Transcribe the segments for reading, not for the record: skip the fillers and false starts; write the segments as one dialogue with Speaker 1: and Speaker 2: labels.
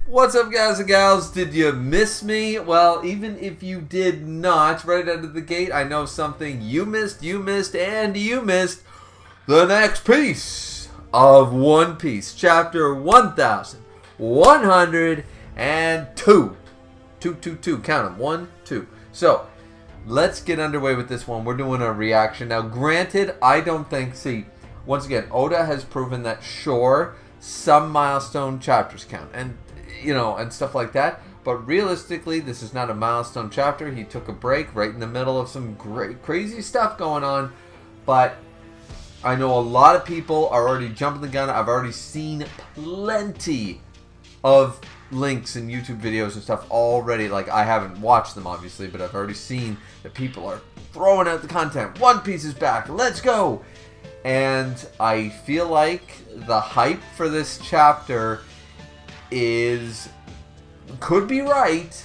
Speaker 1: What's up, guys and gals? Did you miss me? Well, even if you did not, right out of the gate, I know something you missed, and you missed the next piece of One Piece, chapter 1102. 222, count them, 1, 2. So, let's get underway with this one. We're doing a reaction. Now, granted, I don't think, see, once again, Oda has proven that, sure, some milestone chapters count, and you know, and stuff like that. But realistically, this is not a milestone chapter. He took a break right in the middle of some great, crazy stuff going on. But I know a lot of people are already jumping the gun. I've already seen plenty of links and YouTube videos and stuff already. Like, I haven't watched them, obviously, but I've already seen that people are throwing out the content. One Piece is back. Let's go. And I feel like the hype for this chapter could be right,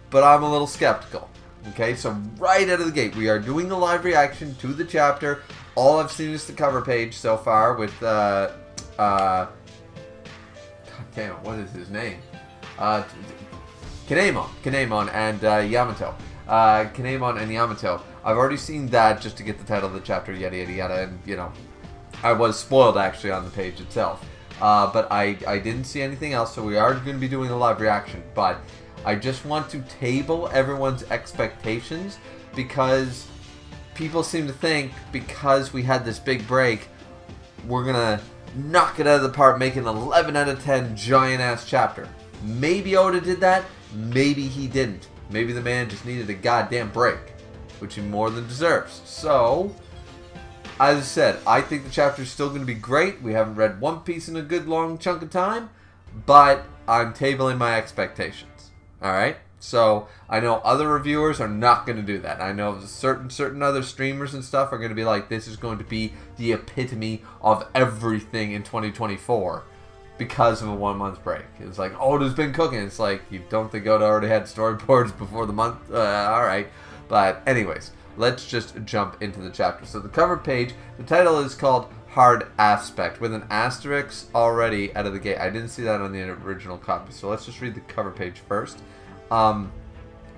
Speaker 1: but I'm a little skeptical. Okay, so right out of the gate, we are doing a live reaction to the chapter. All I've seen is the cover page so far with God damn it, what is his name? Kinemon and Yamato. Kinemon and Yamato. I've already seen that just to get the title of the chapter, yada yada yada, and you know, I was spoiled actually on the page itself. But I didn't see anything else, so we are going to be doing a live reaction. But I just want to table everyone's expectations, because people seem to think because we had this big break, we're going to knock it out of the park, make an 11 out of 10 giant-ass chapter. Maybe Oda did that, maybe he didn't. Maybe the man just needed a goddamn break, which he more than deserves. So, as I said, I think the chapter is still going to be great. We haven't read One Piece in a good long chunk of time, but I'm tabling my expectations. Alright? So, I know other reviewers are not going to do that. I know certain other streamers and stuff are going to be like, this is going to be the epitome of everything in 2024 because of a 1 month break. It's like, Oda's been cooking. It's like, you don't think Oda already had storyboards before the month? Alright. But anyways, let's just jump into the chapter. So the cover page, the title is called Hard Aspect, with an asterisk already out of the gate. I didn't see that on the original copy, so let's just read the cover page first.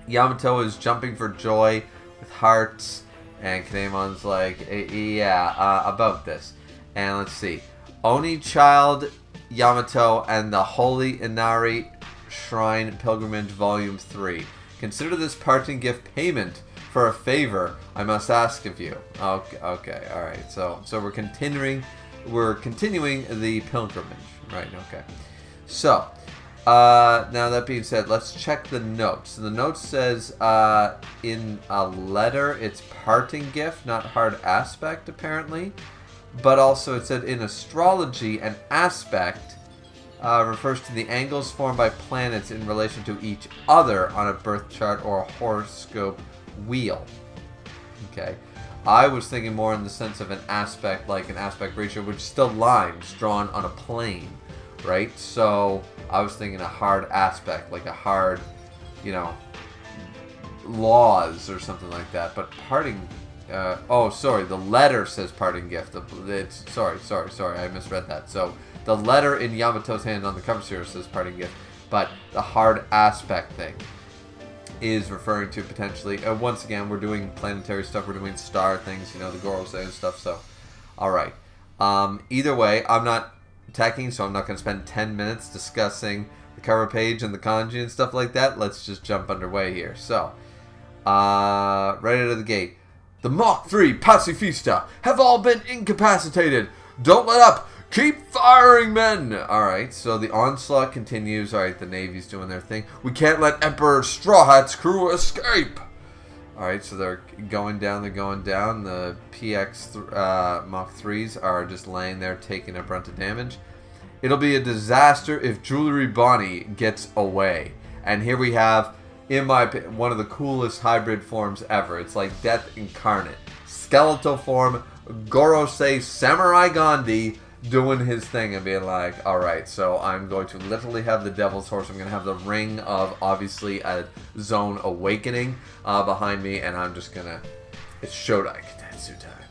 Speaker 1: Yamato is jumping for joy with hearts, and Kinemon's like, yeah, about this. And let's see. Oni Child Yamato and the Holy Inari Shrine Pilgrimage Volume 3. Consider this parting gift payment for a favor I must ask of you. Okay, all right. So we're continuing the pilgrimage, right? Okay. So now that being said, let's check the notes. So the note says in a letter, it's parting gift, not hard aspect, apparently. But also it said in astrology, an aspect refers to the angles formed by planets in relation to each other on a birth chart or a horoscope wheel. Okay, I was thinking more in the sense of an aspect, like an aspect ratio, which is still lines drawn on a plane, right? So I was thinking a hard aspect, like a hard, you know, laws or something like that. But parting, oh, sorry, the letter says parting gift. It's sorry, I misread that. So the letter in Yamato's hand on the cover here says parting gift, but the hard aspect thing is referring to potentially, once again, we're doing planetary stuff, we're doing star things, you know, the Gorosei and stuff, so, alright. Either way, I'm not attacking, so I'm not going to spend 10 minutes discussing the cover page and the kanji and stuff like that. Let's just jump underway here. So, right out of the gate. The Mach 3 Pacifista have all been incapacitated. Don't let up. Keep firing, men! Alright, so the onslaught continues. Alright, the Navy's doing their thing. We can't let Emperor Straw Hat's crew escape! Alright, so they're going down, The PX Mach 3s are just laying there taking a brunt of damage. It'll be a disaster if Jewelry Bonnie gets away. And here we have, in my opinion, one of the coolest hybrid forms ever. It's like Death Incarnate. Skeletal form, Gorosei Samurai Gandhi doing his thing and being like, alright, so I'm going to literally have the Devil's Horse. I'm going to have the ring of, obviously, a Zone Awakening behind me, and I'm just going to, it's Shodai Katetsu time.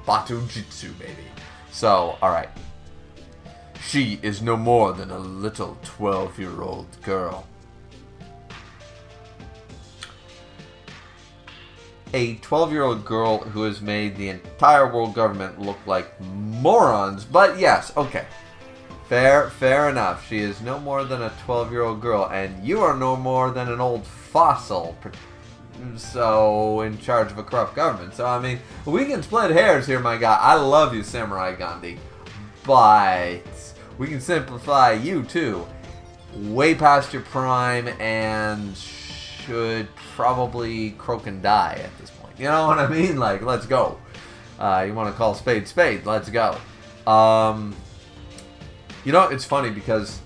Speaker 1: Batu Jitsu, baby. So, alright. She is no more than a little 12-year-old girl. A 12-year-old girl who has made the entire world government look like morons. But yes, okay. Fair enough. She is no more than a 12-year-old girl, and you are no more than an old fossil. So, in charge of a corrupt government. So, I mean, we can split hairs here, my guy. I love you, Samurai Gandhi. But we can simplify you, too. Way past your prime and should probably croak and die at this point. You know what I mean? Like, let's go. You want to call spade spade. Let's go. You know, it's funny because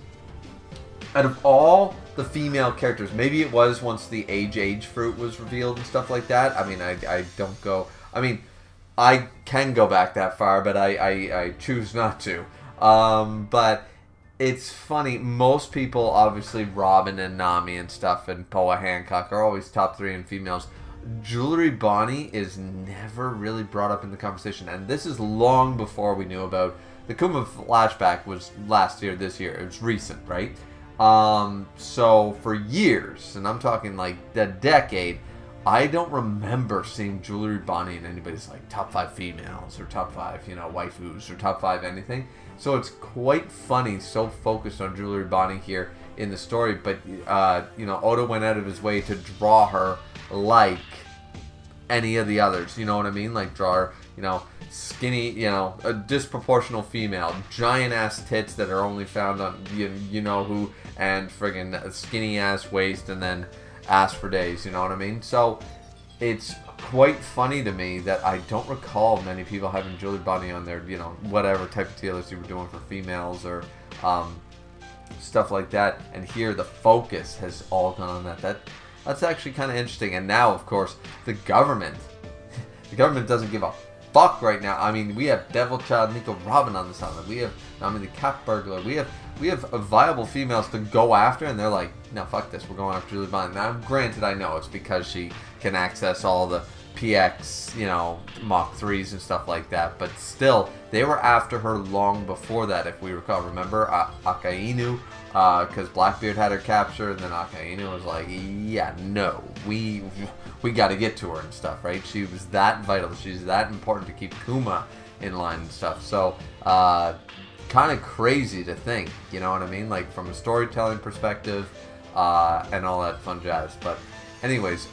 Speaker 1: out of all the female characters, maybe it was once the age fruit was revealed and stuff like that. I mean, I don't go... I mean, I can go back that far, but I choose not to. But it's funny. Most people, obviously, Robin and Nami and stuff and Poa Hancock are always top 3 in females. Jewelry Bonnie is never really brought up in the conversation. And this is long before we knew about... The Kuma flashback was last year, this year. It was recent, right? So for years, and I'm talking like a decade, I don't remember seeing Jewelry Bonnie in anybody's like top 5 females or top 5, you know, waifus or top 5 anything. So it's quite funny, so focused on Jewelry Bonnie here in the story. But, you know, Oda went out of his way to draw her like any of the others. You know what I mean? Like draw her, you know, skinny, you know, a disproportional female, giant ass tits that are only found on you know who, and friggin' skinny ass waist, and then ass for days. You know what I mean? So it's quite funny to me that I don't recall many people having Jewelry Bonnie on their, you know, whatever type of TLC you were doing for females or stuff like that. And here the focus has all gone on that. That's actually kind of interesting. And now, of course, the government doesn't give a fuck right now. I mean, we have Devil Child, Nico Robin on this island. We have, I mean, the Cat Burglar. We have viable females to go after, and they're like, no, fuck this. We're going after Jewelry Bonnie. Now, granted, I know it's because she can access all the PX, you know, Mach 3s and stuff like that, but still, they were after her long before that, if we recall. Remember, Akainu, because Blackbeard had her captured, and then Akainu was like, yeah, no, we got to get to her and stuff, right? She was that vital. She's that important to keep Kuma in line and stuff. So, kind of crazy to think, you know what I mean? Like, from a storytelling perspective, and all that fun jazz. But, anyways,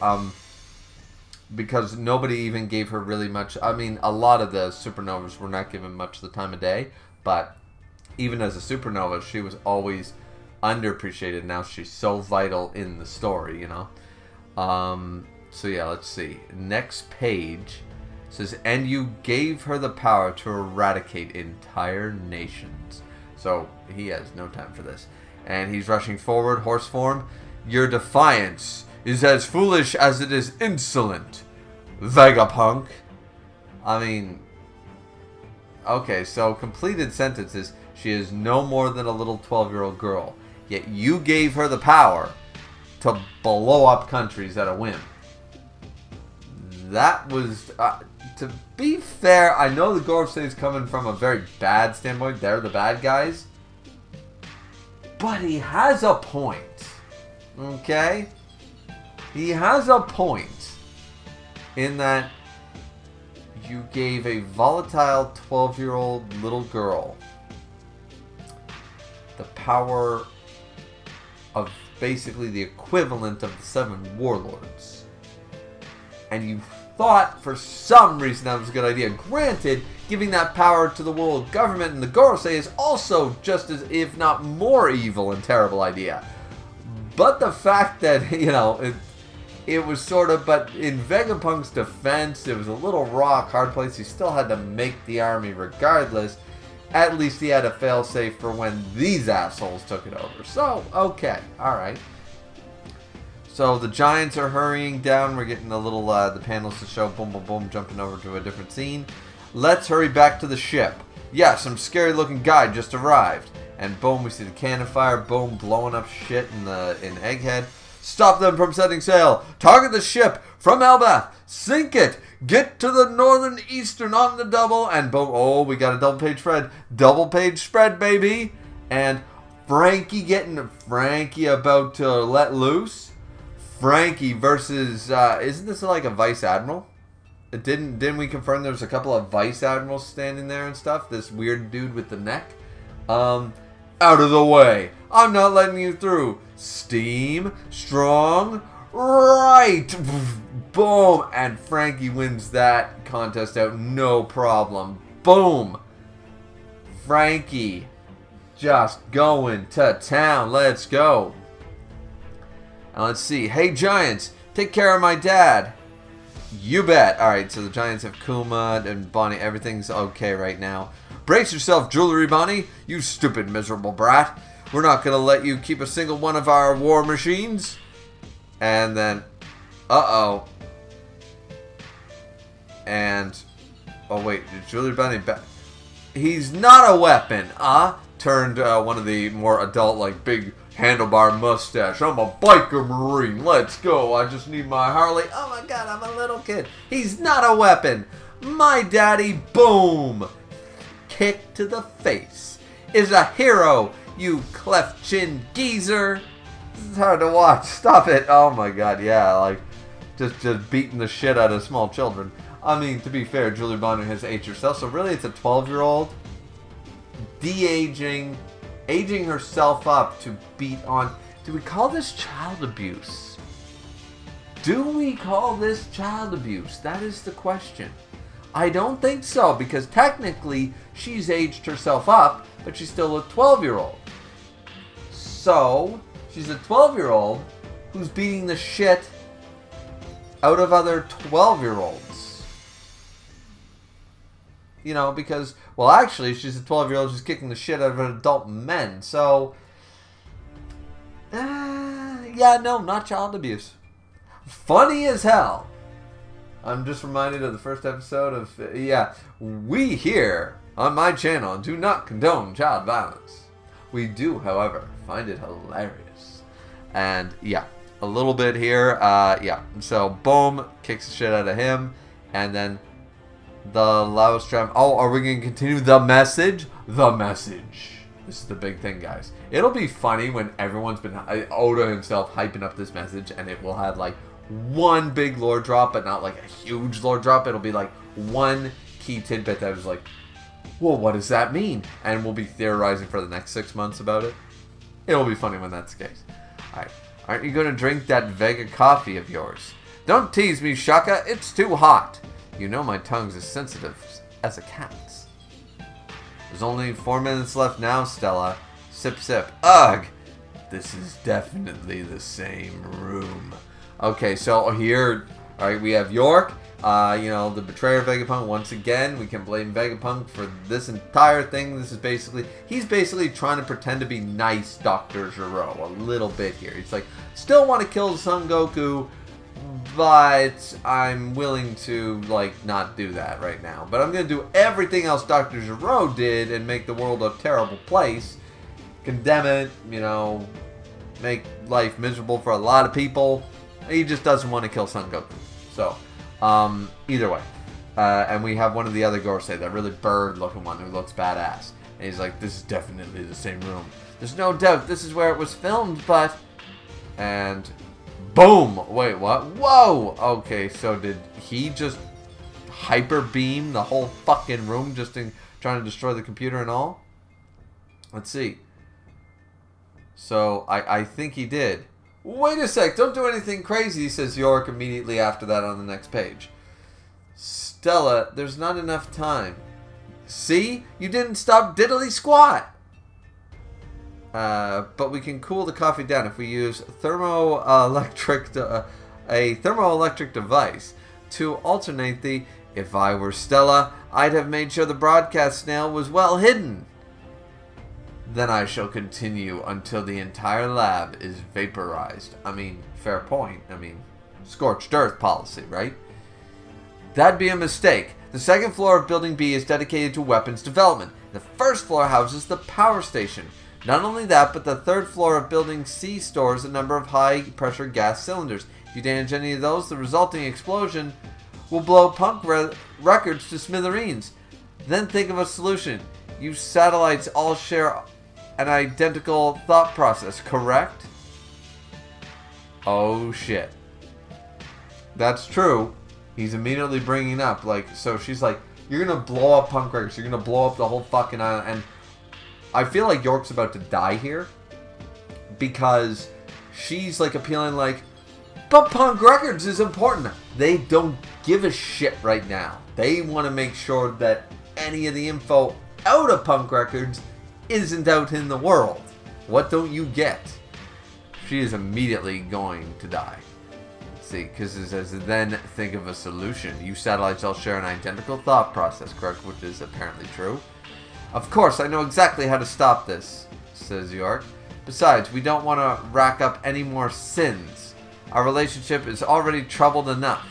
Speaker 1: because nobody even gave her really much. I mean, a lot of the supernovas were not given much of the time of day, but even as a supernova, she was always underappreciated. Now she's so vital in the story, you know? So yeah, let's see. Next page says, and you gave her the power to eradicate entire nations. So he has no time for this. And he's rushing forward, horse form. Your defiance is as foolish as it is insolent, Vegapunk. I mean, okay, so completed sentences. She is no more than a little 12-year-old girl. Yet you gave her the power to blow up countries at a whim. That was, to be fair, I know the Gorosei is coming from a very bad standpoint. They're the bad guys. But he has a point. Okay? He has a point in that you gave a volatile 12-year-old little girl the power of basically the equivalent of the 7 warlords. And you thought for some reason that was a good idea. Granted, giving that power to the world government and the Gorosei is also just as, if not more evil and terrible idea. But the fact that, you know, it was sort of, but in Vegapunk's defense, it was a little rock hard place. He still had to make the army regardless. At least he had a failsafe for when these assholes took it over. So, okay, alright. So the giants are hurrying down. We're getting the little, the panels to show, boom, boom, boom, jumping over to a different scene. Let's hurry back to the ship. Yeah, some scary looking guy just arrived. And boom, we see the cannon fire, boom, blowing up shit in Egghead. Stop them from setting sail. Target the ship from Elbath. Sink it. Get to the northern eastern on the double. And boom. Oh, we got a double page spread. Double page spread, baby. And Frankie about to let loose. Frankie versus, isn't this like a vice admiral? Didn't we confirm there's a couple of vice admirals standing there and stuff? This weird dude with the neck. Out of the way. I'm not letting you through. Steam. Strong. Right. Boom. And Frankie wins that contest out. No problem. Boom. Frankie. Just going to town. Let's go. Now let's see. Hey, Giants. Take care of my dad. You bet. Alright, so the Giants have Kuma and Bonnie. Everything's okay right now. Brace yourself, Jewelry Bonnie. You stupid, miserable brat. We're not going to let you keep a single one of our war machines. And then, uh-oh. And, oh wait, Jewelry Bonnie back. He's not a weapon, turned one of the more adult, like, big handlebar mustache. I'm a biker marine. Let's go. I just need my Harley. Oh my god, I'm a little kid. He's not a weapon. My daddy, boom. Kick to the face. Is a hero, you cleft chin geezer. This is hard to watch. Stop it. Oh my god, yeah, like just beating the shit out of small children. I mean, to be fair, Julie Bonner has aged herself, so really it's a 12-year-old de-aging, aging herself up to beat on. Do we call this child abuse? Do we call this child abuse? That is the question. I don't think so, because technically she's aged herself up, but she's still a 12-year-old. So, she's a 12-year-old who's beating the shit out of other 12-year-olds. You know, because, well, actually, she's a 12-year-old who's kicking the shit out of adult men. So, yeah, no, not child abuse. Funny as hell. I'm just reminded of the first episode of, yeah, we here on my channel do not condone child violence. We do, however, find it hilarious. And, yeah, a little bit here, yeah. So, boom, kicks the shit out of him. And then the loudest drum. Oh, are we going to continue the message? The message. This is the big thing, guys. It'll be funny when everyone's been, Oda himself, hyping up this message, and it will have, like, one big lore drop, but not like a huge lore drop. It'll be like one key tidbit that was like, well, what does that mean? And we'll be theorizing for the next 6 months about it. It'll be funny when that's the case. Alright, aren't you going to drink that Vega coffee of yours? Don't tease me, Shaka. It's too hot. You know my tongue's as sensitive as a cat's. There's only 4 minutes left now, Stella. Sip, sip. Ugh! This is definitely the same room. Okay, so here, alright, we have York, you know, the betrayer of Vegapunk. Once again, we can blame Vegapunk for this entire thing. This is basically, he's basically trying to pretend to be nice Dr. Gero a little bit here. He's like, still want to kill Son Goku, but I'm willing to, like, not do that right now. But I'm going to do everything else Dr. Gero did and make the world a terrible place. Condemn it, you know, make life miserable for a lot of people. He just doesn't want to kill Son Goku. So, either way. And we have one of the other Gorosei, that really bird-looking one who looks badass. And he's like, this is definitely the same room. There's no doubt this is where it was filmed, but... And... Boom! Wait, what? Whoa! Okay, so did he just hyper beam the whole fucking room just in trying to destroy the computer and all? Let's see. So, I think he did. Wait a sec, don't do anything crazy, says York immediately after that on the next page. Stella, there's not enough time. See? You didn't stop diddly squat! But we can cool the coffee down if we use a thermoelectric device to alternate the, if I were Stella, I'd have made sure the broadcast snail was well hidden. Then I shall continue until the entire lab is vaporized. I mean, fair point. I mean, scorched earth policy, right? That'd be a mistake. The second floor of Building B is dedicated to weapons development. The first floor houses the power station. Not only that, but the third floor of Building C stores a number of high-pressure gas cylinders. If you damage any of those, the resulting explosion will blow punk records to smithereens. Then think of a solution. You satellites all share an identical thought process, correct? Oh shit. That's true. He's immediately bringing up, like, so she's like, you're gonna blow up Punk Records, you're gonna blow up the whole fucking island, and I feel like York's about to die here, because she's like appealing like, but Punk Records is important. They don't give a shit right now. They want to make sure that any of the info out of Punk Records isn't out in the world. What don't you get? She is immediately going to die. See, because it says, then think of a solution. You satellites all share an identical thought process, correct? Which is apparently true. Of course, I know exactly how to stop this, says York. Besides, we don't want to rack up any more sins. Our relationship is already troubled enough.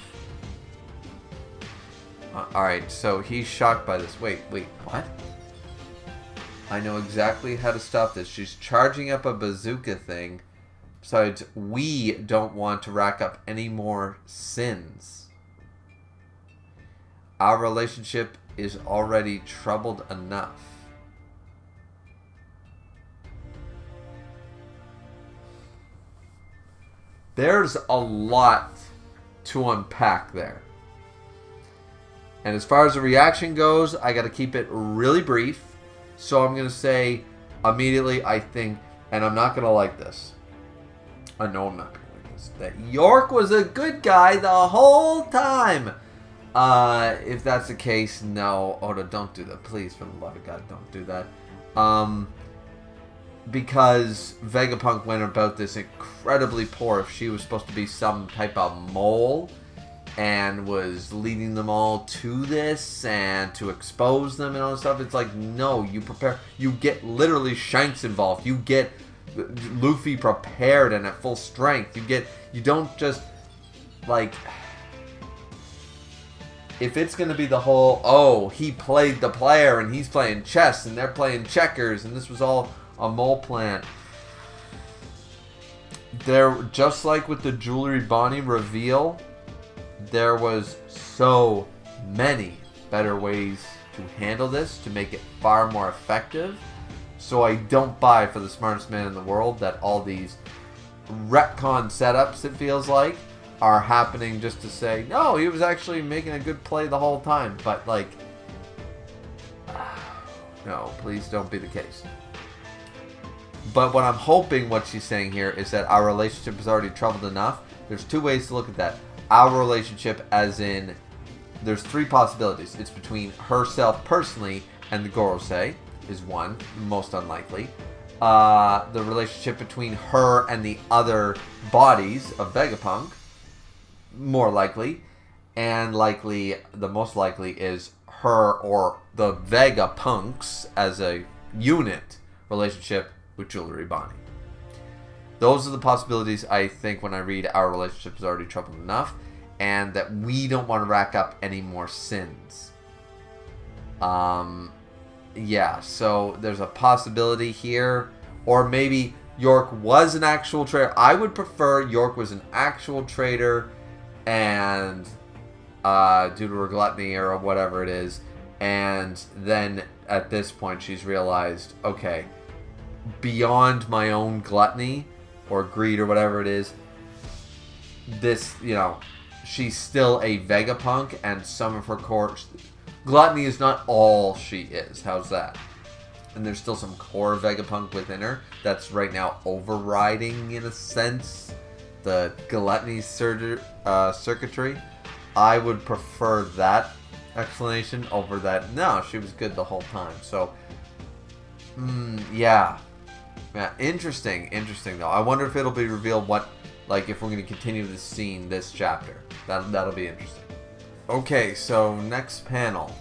Speaker 1: Alright, so he's shocked by this. Wait, what? I know exactly how to stop this. She's charging up a bazooka thing. Besides, we don't want to rack up any more sins. Our relationship is already troubled enough. There's a lot to unpack there. And as far as the reaction goes, I got to keep it really brief. So I'm going to say immediately, I think, and I'm not going to like this. I know I'm not going to like this. That York was a good guy the whole time. If that's the case, no. Oda, don't do that. Please, for the love of God, don't do that. Because Vegapunk went about this incredibly poor. If she was supposed to be some type of mole and was leading them all to this and to expose them and all this stuff, it's like, no, you prepare. You get literally Shanks involved. You get Luffy prepared and at full strength. You don't just, like, if it's going to be the whole, oh, he played the player and he's playing chess and they're playing checkers and this was all a mole plant. There, just like with the Jewelry Bonnie reveal, there was so many better ways to handle this to make it far more effective. So I don't buy for the smartest man in the world that all these retcon setups, it feels like, are happening just to say, no, he was actually making a good play the whole time. But, like, no, please don't be the case. But what I'm hoping what she's saying here is that our relationship is already troubled enough. There's two ways to look at that. Our relationship as in, there's three possibilities. It's between herself personally and the Gorosei is one, most unlikely. The relationship between her and the other bodies of Vegapunk, more likely. And likely, the most likely is her or the Vegapunks as a unit relationship with Jewelry Bonnie. Those are the possibilities I think when I read our relationship is already troubled enough, and that we don't want to rack up any more sins. Yeah, so there's a possibility here, or maybe York was an actual traitor. I would prefer York was an actual traitor, and due to her gluttony or whatever it is, and then at this point she's realized, okay, beyond my own gluttony or greed or whatever it is, this, you know, she's still a Vegapunk, and some of her core gluttony is not all she is. How's that? And there's still some core Vegapunk within her that's right now overriding, in a sense, the gluttony circuitry. I would prefer that explanation over that. No, she was good the whole time. So, yeah. Yeah, interesting though. I wonder if it'll be revealed what, like, if we're going to continue this scene, this chapter. That'll be interesting. Okay, so next panel.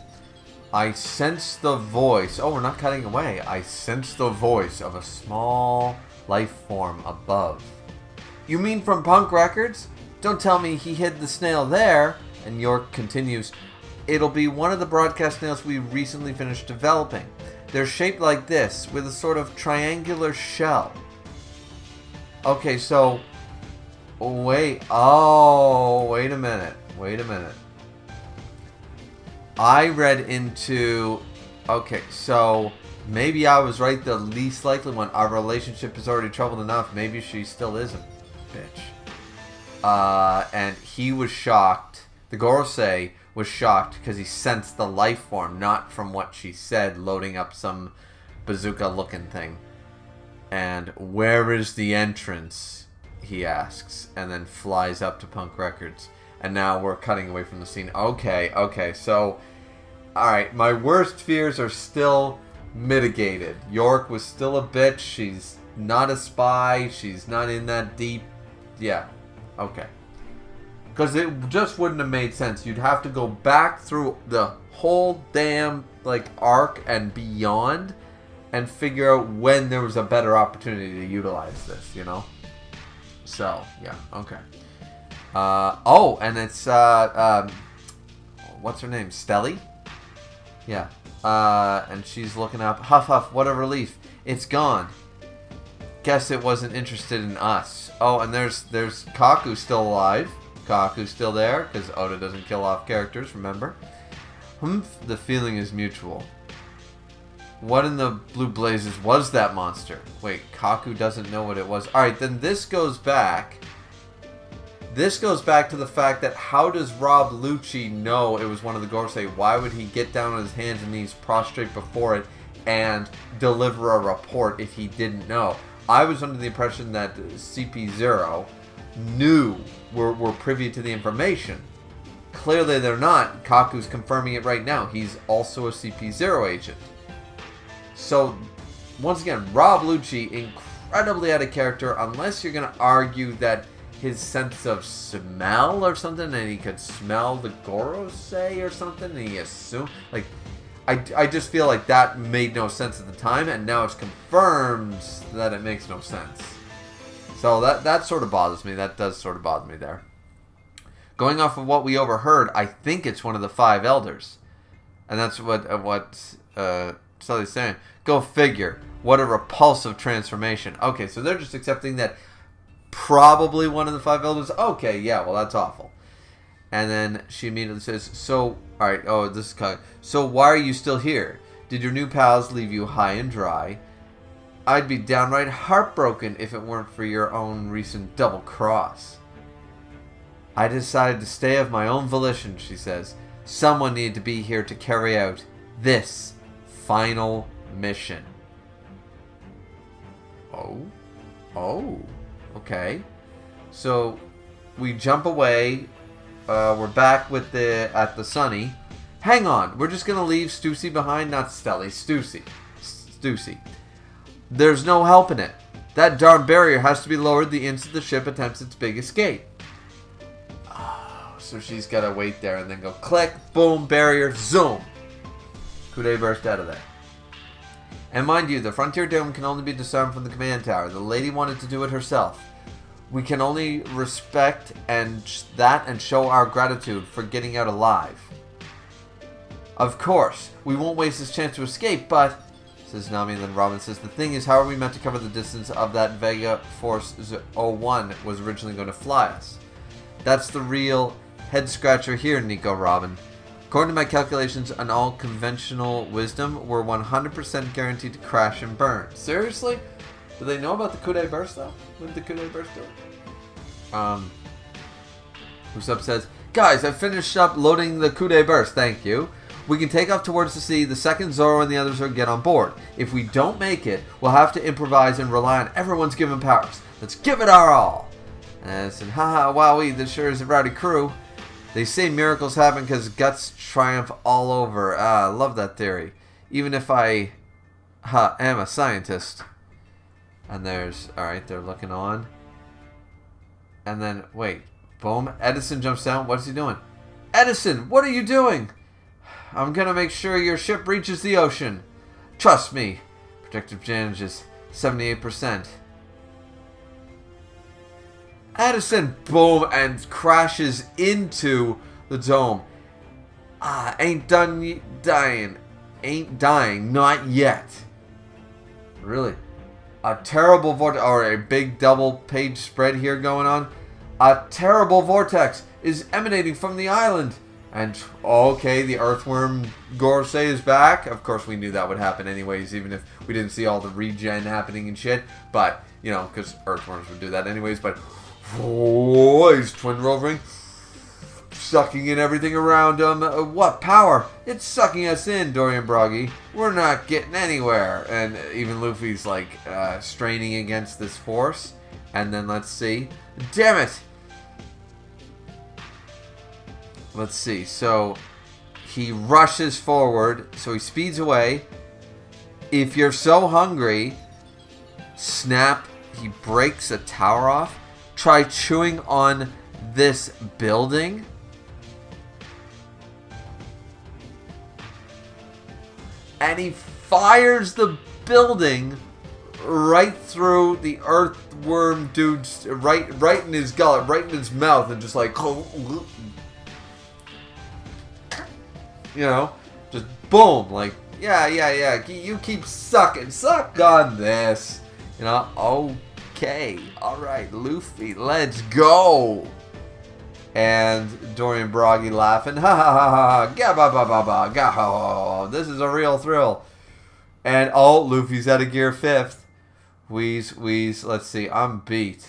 Speaker 1: I sense the voice. Oh, we're not cutting away. I sense the voice of a small life form above. You mean from Punk Records? Don't tell me he hid the snail there. And York continues, it'll be one of the broadcast snails we recently finished developing. They're shaped like this, with a sort of triangular shell. Okay, so... wait a minute. I read into... okay, so Maybe I was right, the least likely one. Our relationship is already troubled enough. Maybe she still isn't. Bitch. And he was shocked. The Gorosei was shocked because he sensed the life form, not from what she said, loading up some bazooka-looking thing. And where is the entrance? He asks, and then flies up to Punk Records. And now we're cutting away from the scene. Okay, so... Alright, my worst fears are still mitigated. York was still a bitch. She's not a spy. She's not in that deep. Yeah, okay. Because it just wouldn't have made sense. You'd have to go back through the whole damn, like, arc and beyond and figure out when there was a better opportunity to utilize this, you know? So, yeah, okay. Oh, and it's, what's her name? Stelly? Yeah. And she's looking up. Huff, huff, what a relief. It's gone. Guess it wasn't interested in us. Oh, and there's Kaku still alive. Kaku's still there, because Oda doesn't kill off characters, remember? Humph, the feeling is mutual. What in the blue blazes was that monster? Wait, Kaku doesn't know what it was. Alright, then this goes back. This goes back to the fact that how does Rob Lucci know it was one of the Gorosei? Why would he get down on his hands and knees prostrate before it and deliver a report if he didn't know? I was under the impression that CP0 knew, were privy to the information. Clearly they're not. Kaku's confirming it right now. He's also a CP0 agent. So, once again, Rob Lucci, incredibly out of character, unless you're going to argue that his sense of smell or something, and he could smell the Gorosei or something, and he assumed, like, I just feel like that made no sense at the time, and now it's confirmed that it makes no sense. So that sort of bothers me. That does sort of bother me there. Going off of what we overheard, I think it's one of the 5 elders, and that's what Sully's saying. Go figure. What a repulsive transformation. Okay, so they're just accepting that probably one of the 5 elders. Okay, yeah, well, that's awful. And then she immediately says, so, alright, oh, this is kind of, so why are you still here? Did your new pals leave you high and dry? I'd be downright heartbroken if it weren't for your own recent double cross. I decided to stay of my own volition, she says. Someone needed to be here to carry out this final mission. Oh. Okay. So we jump away. We're back with at the Sunny. Hang on. We're just gonna leave Stussy behind. Not Stelly. Stussy. There's no helping it. That darn barrier has to be lowered the instant the ship attempts its big escape. Oh, so she's gotta wait there and then go click, boom, barrier, zoom. Kude burst out of there. And mind you, the Frontier Dome can only be disarmed from the command tower. The lady wanted to do it herself. We can only respect and show our gratitude for getting out alive. Of course, we won't waste this chance to escape, but, says Nami, and then Robin says, the thing is, how are we meant to cover the distance of that Vega Force 01 was originally going to fly us? That's the real head-scratcher here, Nico Robin. According to my calculations, on all conventional wisdom, we're 100% guaranteed to crash and burn. Seriously? Do they know about the Kude burst, though? When did the Kude burst do it? Usopp says, guys, I finished up loading the Kude burst, thank you. We can take off towards the sea. The second Zoro and the others will get on board. If we don't make it, we'll have to improvise and rely on everyone's given powers. Let's give it our all. And I said, haha, wowee, this sure is a rowdy crew. They say miracles happen because guts triumph all over. I love that theory. Even if I am a scientist. And there's, alright, they're looking on. And then, wait, boom, Edison jumps down. What's he doing? Edison, what are you doing? I'm gonna make sure your ship reaches the ocean. Trust me. Protective damage is 78%. Edison, boom, and crashes into the dome. Ain't dying. Ain't dying, not yet. Really? A terrible vortex, or a big double page spread here going on. A terrible vortex is emanating from the island. And, okay, the Earthworm Gorosei is back. Of course, we knew that would happen anyways, even if we didn't see all the regen happening and shit. But, you know, because Earthworms would do that anyways. But, oh, he's twin rovering. Sucking in everything around him. What power? It's sucking us in, Dorian Broggy. We're not getting anywhere. And even Luffy's, like, straining against this force. And then, let's see. Damn it! Let's see, so he rushes forward, so he speeds away. If you're so hungry, snap, he breaks a tower off. Try chewing on this building. And he fires the building right through the earthworm dude's, right in his gullet, right in his mouth, and just like... You know, just boom, like, yeah, you keep sucking, suck on this, you know, okay, alright, Luffy, let's go, and Dorian Broggy laughing, ha ha ha ha, ga ba ba ba ba, ga ho, this is a real thrill, and, oh, Luffy's out of gear 5th, wheeze, let's see, I'm beat,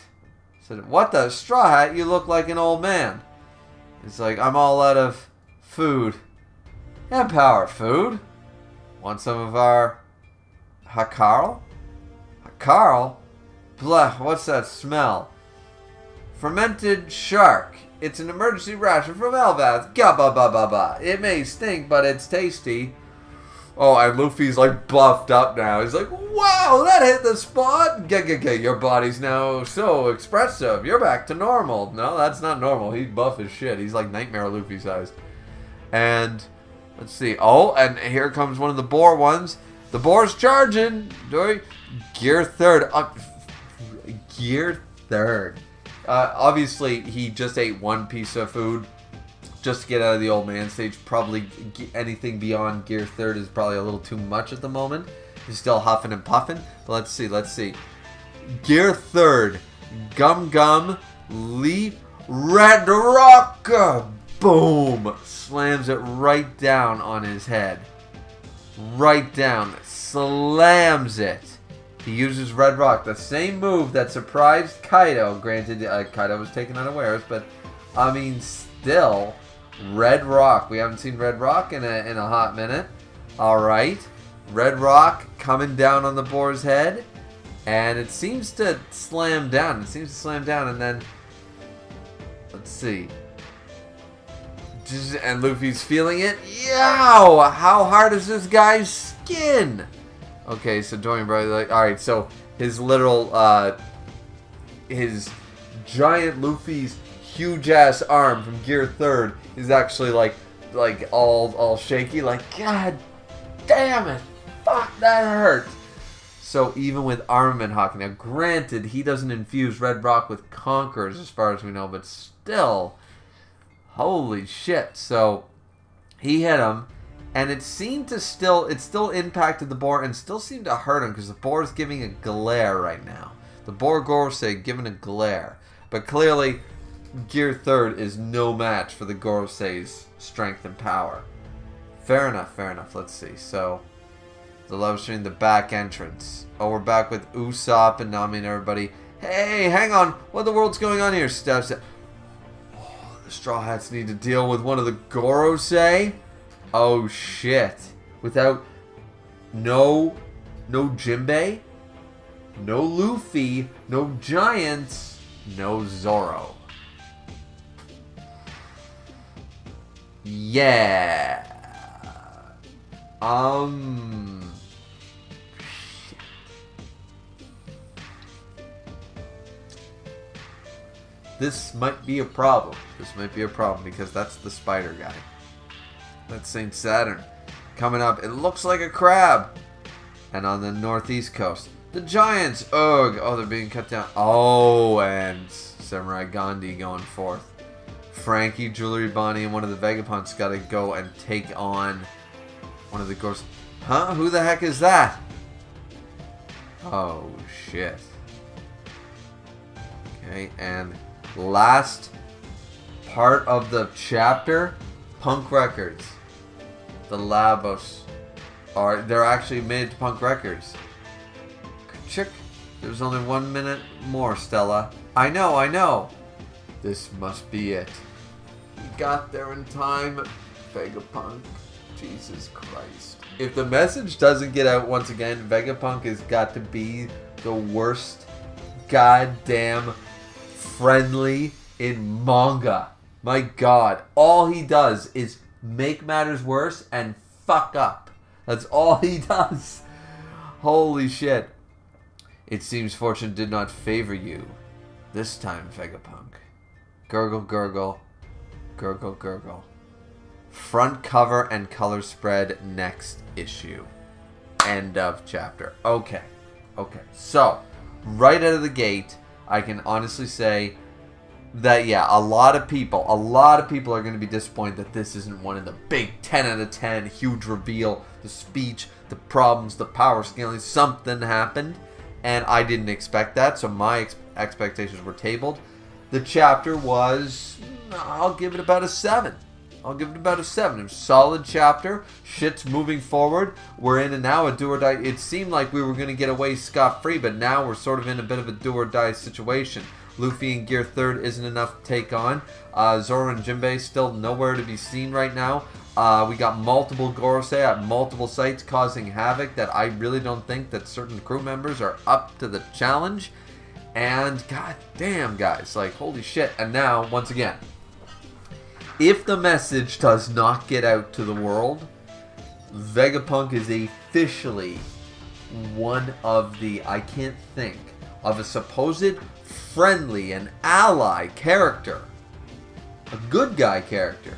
Speaker 1: said, what the, Straw Hat, you look like an old man, it's like, I'm all out of food. And power food. Want some of our Hakarl? Hakarl? Blah, what's that smell? Fermented shark. It's an emergency ration from Elbath. Ga ba ba ba ba. It may stink, but it's tasty. Oh, and Luffy's like buffed up now. He's like, wow, that hit the spot. Your body's now so expressive. You're back to normal. No, that's not normal. He's buff as shit. He's like Nightmare Luffy sized. And... let's see. Oh, and here comes one of the boar ones. The boar's charging. Gear 3rd. Gear 3rd. Obviously, he just ate one piece of food just to get out of the old man stage. Probably anything beyond Gear 3rd is probably a little too much at the moment. He's still huffing and puffing. But let's see. Gear 3rd. Gum Leap Red Rock. Boom! Slams it right down on his head. Right down. Slams it. He uses Red Rock. The same move that surprised Kaido. Granted, Kaido was taken unawares, but, I mean, still, Red Rock. We haven't seen Red Rock in a hot minute. Alright. Red Rock coming down on the boar's head. And it seems to slam down. And then, let's see. And Luffy's feeling it. Yow! How hard is this guy's skin? Okay, so Dorian Broggy, like, alright, so his literal, his giant Luffy's huge ass arm from Gear 3rd is actually like all shaky, like, god damn it! Fuck, that hurt! So even with Armament Hawk, now granted, he doesn't infuse Red Rock with Conquerors as far as we know, but still... holy shit. So he hit him, and it seemed to still impacted the boar and still seemed to hurt him because the boar is giving a glare right now. The boar Gorosei giving a glare. But clearly, Gear 3rd is no match for the Gorosei's strength and power. Fair enough. Let's see. So, the love stream, the back entrance. Oh, we're back with Usopp and Nami and everybody. Hey, hang on. What the world's going on here, Steps? The Straw Hats need to deal with one of the Gorosei. Oh shit. Without no Jinbei, no Luffy, no Giants, no Zoro. Yeah. This might be a problem. Because that's the spider guy. That's St. Saturn. Coming up, it looks like a crab. And on the northeast coast, the Giants. Ugh. Oh, they're being cut down. Oh, and Samurai Gandhi going forth. Frankie, Jewelry Bonnie, and one of the Vegapunts got to go and take on one of the ghosts. Huh? Who the heck is that? Oh, shit. Okay, and last part of the chapter, Punk Records. The Labos they're actually made to Punk Records. Chick, there's only 1 minute more, Stella. I know. This must be it. We got there in time, Vegapunk. Jesus Christ. If the message doesn't get out once again, Vegapunk has got to be the worst goddamn friendly in manga. My god. All he does is make matters worse and fuck up. That's all he does. Holy shit. It seems fortune did not favor you this time, Vegapunk. Gurgle, gurgle. Gurgle, gurgle. Front cover and color spread next issue. End of chapter. Okay. So, right out of the gate, I can honestly say that, yeah, a lot of people are going to be disappointed that this isn't one of the big 10 out of 10, huge reveal, the speech, the problems, the power scaling. Something happened, and I didn't expect that, so my expectations were tabled. The chapter was, I'll give it about a 7. It was a solid chapter. Shit's moving forward. We're in and now a do or die. It seemed like we were going to get away scot-free, but now we're sort of in a bit of a do or die situation. Luffy in Gear 3rd isn't enough to take on. Zoro and Jinbei still nowhere to be seen right now. We got multiple Gorosei at multiple sites causing havoc that I really don't think that certain crew members are up to the challenge. And god damn, guys, like holy shit. And now, once again, if the message does not get out to the world, Vegapunk is officially one of the, I can't think of a supposed friendly and ally character, a good guy character,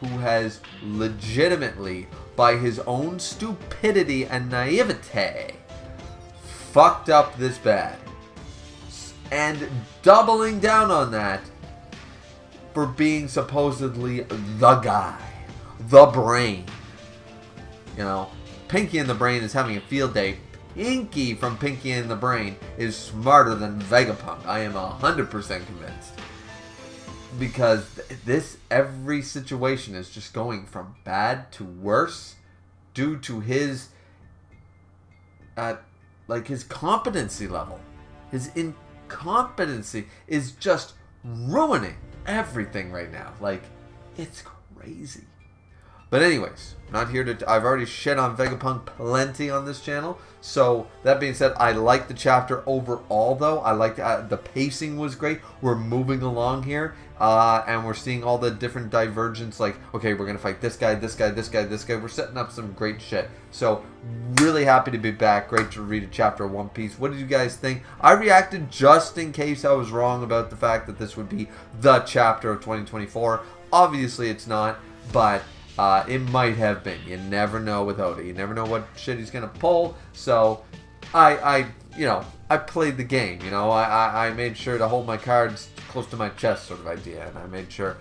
Speaker 1: who has legitimately, by his own stupidity and naivete, fucked up this bad. And doubling down on that for being supposedly the guy, the brain. You know, Pinky and the Brain is having a field day. Pinky from Pinky and the Brain is smarter than Vegapunk. I am 100% convinced. Because every situation is just going from bad to worse due to his, his competency level. His incompetency is just ruining everything right now. Like, it's crazy. But anyways, not here to... I've already shit on Vegapunk plenty on this channel. So, that being said, I like the chapter overall, though. I like the pacing was great. We're moving along here. And we're seeing all the different divergence. Like, okay, we're going to fight this guy, this guy, this guy, this guy. We're setting up some great shit. So, really happy to be back. Great to read a chapter of One Piece. What did you guys think? I reacted just in case I was wrong about the fact that this would be the chapter of 2024. Obviously, it's not. But... it might have been. You never know with Oda. You never know what shit he's gonna pull. So, I played the game. You know, I made sure to hold my cards close to my chest, sort of idea, and I made sure,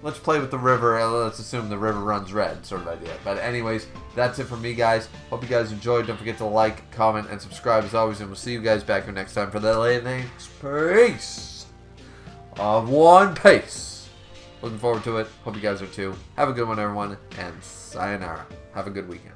Speaker 1: let's play with the river. Let's assume the river runs red, sort of idea. But anyways, that's it from me, guys. Hope you guys enjoyed. Don't forget to like, comment, and subscribe as always, and we'll see you guys back here next time for the next piece of One Piece. Looking forward to it. Hope you guys are too. Have a good one, everyone. And sayonara. Have a good weekend.